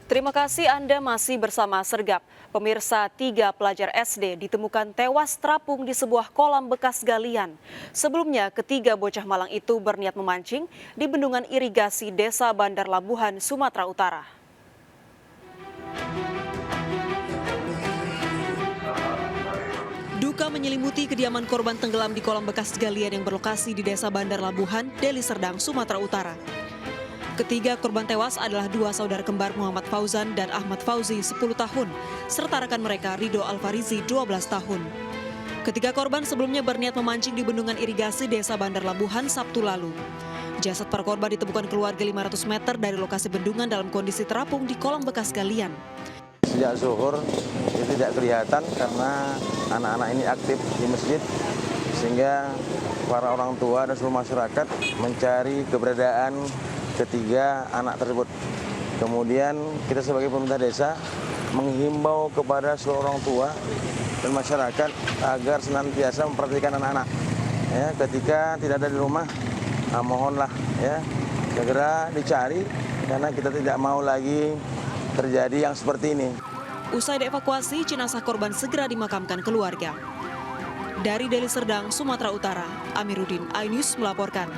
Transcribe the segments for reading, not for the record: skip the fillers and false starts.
Terima kasih Anda masih bersama Sergap. Pemirsa, 3 pelajar SD ditemukan tewas terapung di sebuah kolam bekas galian. Sebelumnya, ketiga bocah Malang itu berniat memancing di bendungan irigasi Desa Bandar Labuhan, Sumatera Utara. Duka menyelimuti kediaman korban tenggelam di kolam bekas galian yang berlokasi di Desa Bandar Labuhan, Deli Serdang, Sumatera Utara. Ketiga korban tewas adalah 2 saudara kembar Muhammad Fauzan dan Ahmad Fauzi 10 tahun, serta rekan mereka Rido Alfarizi 12 tahun. Ketiga korban sebelumnya berniat memancing di bendungan irigasi Desa Bandar Labuhan Sabtu lalu. Jasad para korban ditemukan keluarga 500 meter dari lokasi bendungan dalam kondisi terapung di kolam bekas galian. Sejak zuhur itu tidak kelihatan karena anak-anak ini aktif di masjid, sehingga para orang tua dan seluruh masyarakat mencari keberadaan ketiga anak tersebut. Kemudian kita sebagai pemerintah desa menghimbau kepada seluruh orang tua dan masyarakat agar senantiasa memperhatikan anak-anak. Ya, ketika tidak ada di rumah, mohonlah ya segera dicari karena kita tidak mau lagi terjadi yang seperti ini. Usai dievakuasi, jenazah korban segera dimakamkan keluarga. Dari Deli Serdang, Sumatera Utara, Amiruddin, iNews melaporkan.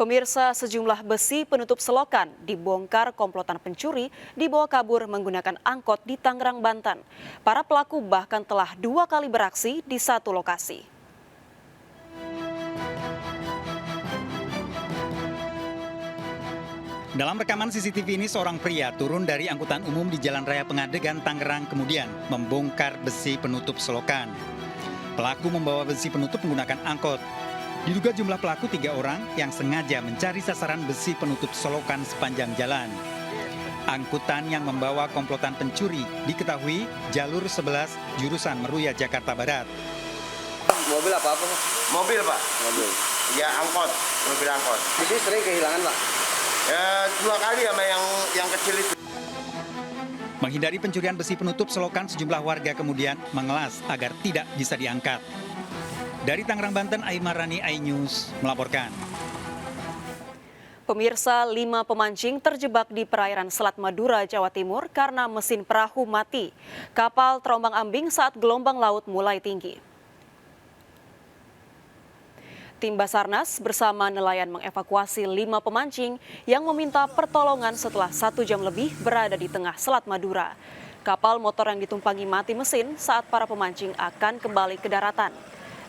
Pemirsa, sejumlah besi penutup selokan dibongkar komplotan pencuri dibawa kabur menggunakan angkot di Tangerang, Banten. Para pelaku bahkan telah 2 kali beraksi di satu lokasi. Dalam rekaman CCTV ini, seorang pria turun dari angkutan umum di Jalan Raya Pengadegan, Tangerang, kemudian membongkar besi penutup selokan. Pelaku membawa besi penutup menggunakan angkot. Diduga jumlah pelaku 3 orang yang sengaja mencari sasaran besi penutup selokan sepanjang jalan. Angkutan yang membawa komplotan pencuri diketahui jalur 11 jurusan Meruya, Jakarta Barat. Mobil apa? Mobil, Pak. Mobil. Ya, angkot. Mobil angkot. Jadi sering kehilangan, Pak? Ya, 2 kali sama yang kecil itu. Menghindari pencurian besi penutup selokan, sejumlah warga kemudian mengelas agar tidak bisa diangkat. Dari Tangerang, Banten, Aimarani, iNews melaporkan. Pemirsa, 5 pemancing terjebak di perairan Selat Madura, Jawa Timur karena mesin perahu mati. Kapal terombang-ambing saat gelombang laut mulai tinggi. Tim Basarnas bersama nelayan mengevakuasi 5 pemancing yang meminta pertolongan setelah 1 jam lebih berada di tengah Selat Madura. Kapal motor yang ditumpangi mati mesin saat para pemancing akan kembali ke daratan.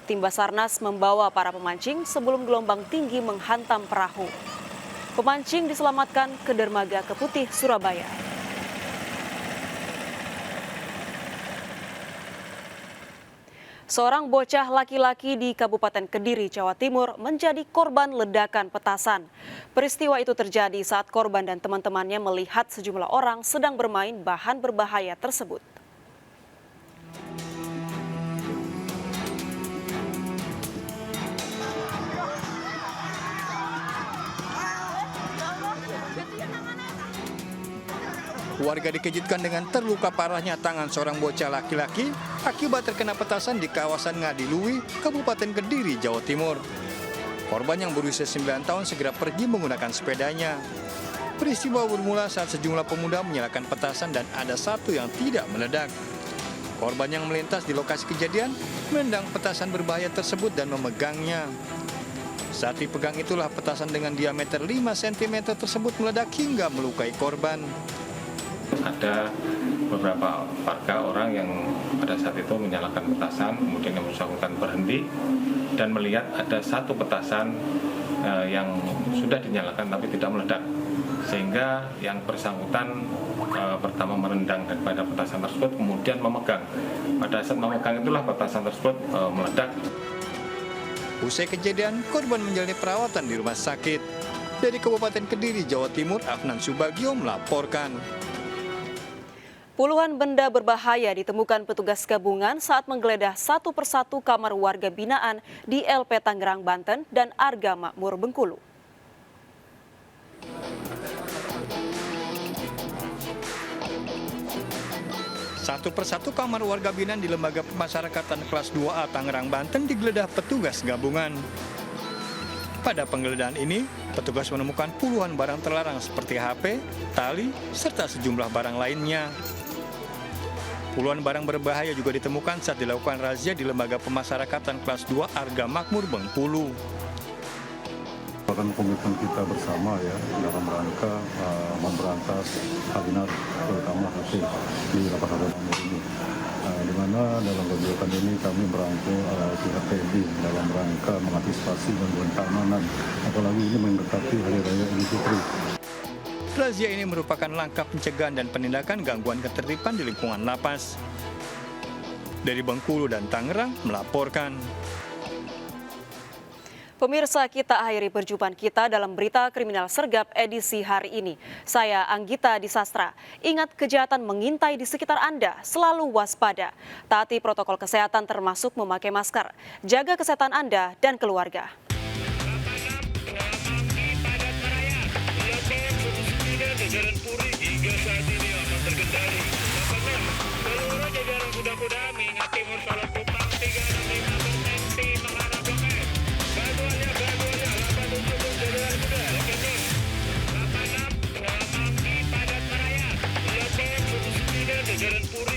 Tim Basarnas membawa para pemancing sebelum gelombang tinggi menghantam perahu. Pemancing diselamatkan ke dermaga Keputih, Surabaya. Seorang bocah laki-laki di Kabupaten Kediri, Jawa Timur menjadi korban ledakan petasan. Peristiwa itu terjadi saat korban dan teman-temannya melihat sejumlah orang sedang bermain bahan berbahaya tersebut. Warga dikejutkan dengan terluka parahnya tangan seorang bocah laki-laki akibat terkena petasan di kawasan Ngadiluwi, Kabupaten Kediri, Jawa Timur. Korban yang berusia 9 tahun segera pergi menggunakan sepedanya. Peristiwa bermula saat sejumlah pemuda menyalakan petasan dan ada satu yang tidak meledak. Korban yang melintas di lokasi kejadian menendang petasan berbahaya tersebut dan memegangnya. Saat dipegang itulah petasan dengan diameter 5 cm tersebut meledak hingga melukai korban. Ada beberapa warga orang yang pada saat itu menyalakan petasan, kemudian yang bersangkutan berhenti dan melihat ada satu petasan yang sudah dinyalakan tapi tidak meledak, sehingga yang bersangkutan pertama merendang daripada petasan tersebut, kemudian memegang. Pada saat memegang itulah petasan tersebut meledak. Usai kejadian, korban menjalani perawatan di rumah sakit. Dari Kabupaten Kediri, Jawa Timur, Afnan Subagio melaporkan. Puluhan benda berbahaya ditemukan petugas gabungan saat menggeledah satu persatu kamar warga binaan di LP Tangerang, Banten dan Arga Makmur, Bengkulu. Satu persatu kamar warga binaan di Lembaga Pemasyarakatan Kelas 2A Tangerang, Banten digeledah petugas gabungan. Pada penggeledahan ini, Petugas menemukan puluhan barang terlarang seperti HP, tali, serta sejumlah barang lainnya. Puluhan barang berbahaya juga ditemukan saat dilakukan razia di Lembaga Pemasyarakatan Kelas 2 Arga Makmur Bengkulu. Merupakan komitmen kita bersama ya dalam rangka memberantas hal terutama HP di lapas Arga Makmur ini. Di mana dalam kegiatan ini kami merangkul pihak TNI dalam rangka mengantisipasi gangguan keamanan, apalagi ini mendekati Hari Raya Idul Fitri. Razia ini merupakan langkah pencegahan dan penindakan gangguan ketertiban di lingkungan lapas. Dari Bengkulu dan Tangerang melaporkan. Pemirsa, kita akhiri perjumpaan kita dalam Berita Kriminal Sergap edisi hari ini. Saya Anggita Disastra. Ingat, kejahatan mengintai di sekitar Anda, selalu waspada. Taati protokol kesehatan termasuk memakai masker. Jaga kesehatan Anda dan keluarga. Jajaran Puri hingga saat ini aman terkendali. Seluruh jajaran kuda-kuda mengingat timur Solo Kupang 365 berhenti mengarah Blok S. Bantuannya 87 jajaran kuda rekening 86 mengalami padat merayap. Blok M 79 jajaran Puri